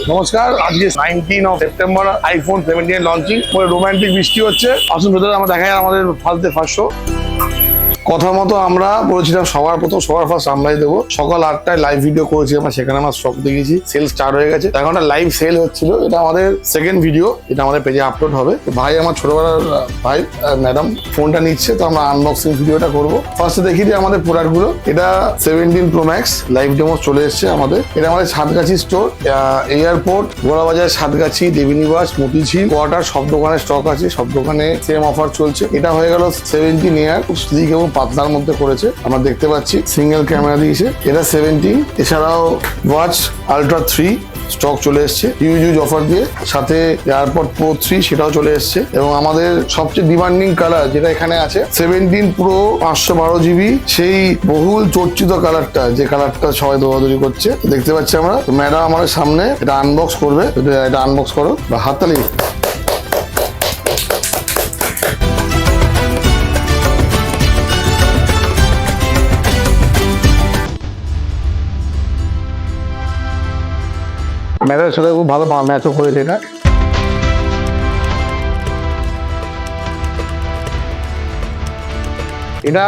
নমস্কার, আজকে 19 September iPhone 17 launching. Romantic বৃষ্টি হচ্ছে। আসুন ভেতরে আমরা দেখাই আমাদের ফার্স্ট শো। কথা মতো আমরা বলেছিলাম সবার ফার্স্ট আমরাই দেবো। সকাল 8টায় লাইভ ভিডিও করেছি আমরা, সেখানে আমরা স্টক দেখিয়েছি, সেল স্টার্ট হয়ে গেছে। এখন একটা লাইভ সেল হচ্ছিল, এটা আমাদের সেকেন্ড ভিডিও, এটা আমাদের পেজে আপলোড হবে। ভাই আমার ছোটবেলার ভাই ম্যাডাম ফোনটা নিচ্ছে, তো আমরা আনবক্সিং ভিডিওটা করবো। ফার্স্টে দেখিয়ে দিই আমাদের প্রোডাক্ট গুলো। এটা 17 Pro Max লাইভ ডেমো চলে এসছে আমাদের। এটা আমাদের Satgachhi store, airport, Gorabazar, Satgachhi, Debinibas, Motijheel, quarter সব দোকানে স্টক আছে, সব দোকানে সেম অফার চলছে। এটা হয়ে গেল 17 এয়ার, স্লিক এবং পাতলার মধ্যে করেছে, আমরা দেখতে পাচ্ছি। সিঙ্গেল ক্যামেরা দিয়েছে, এটা 17। এছাড়াও ওয়াচ আলট্রা 3 স্টক চলে এসছে হিউজ অফার দিয়ে, সাথে এয়ারপড প্রো 3 সেটাও চলে এসছে। এবং আমাদের সবচেয়ে ডিমান্ডিং কালার যেটা এখানে আছে 17 Pro 512GB, সেই বহুল চর্চিত কালারটা, যে কালারটা সবাই দৌড়াদৌড়ি করছে, দেখতে পাচ্ছি আমরা। ম্যাডাম আমাদের সামনে এটা আনবক্স করবে, এটা আনবক্স করো বা হাততালি। ম্যাচের সাথে খুব ভালো ম্যাচও করেছে এটা। এটা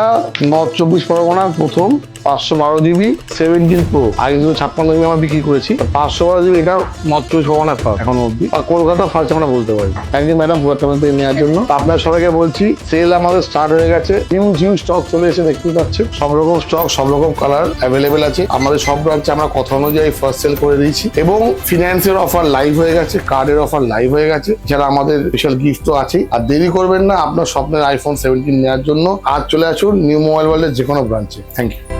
নর্থ 24 পরগনার প্রথম 512GB 17 Pro। আগে 56GB আমরা বিক্রি করেছি, 512GB এটা নর্থ 24 পরগনার ফার্স্ট এখন অব্দি, আর কলকাতা ফার্স্ট আমরা বলতে পারি। থ্যাংক ইউ ম্যাডাম নেওয়ার জন্য। আপনার সবাইকে বলছি, সেল আমাদের স্টার্ট হয়ে গেছে, হিউজ স্টক চলে এসে দেখতে পাচ্ছেন। সব রকম স্টক, সব রকম কালার অ্যাভেলেবেল আছে। আমাদের সব ব্রাঞ্চে আমরা কথা অনুযায়ী ফার্স্ট সেল করে দিয়েছি, এবং ফিনান্সের অফার লাইভ হয়ে গেছে, কার্ডের অফার লাইভ হয়ে গেছে, যারা আমাদের স্পেশাল গিফট তো আছেই। আর দেরি করবেন না আপনার স্বপ্নের আইফোন 17 নেওয়ার জন্য। আজ চলে আসুন নিউ মোবাইল ওয়ার্ল্ডের যে কোনো ব্রাঞ্চে। Thank you.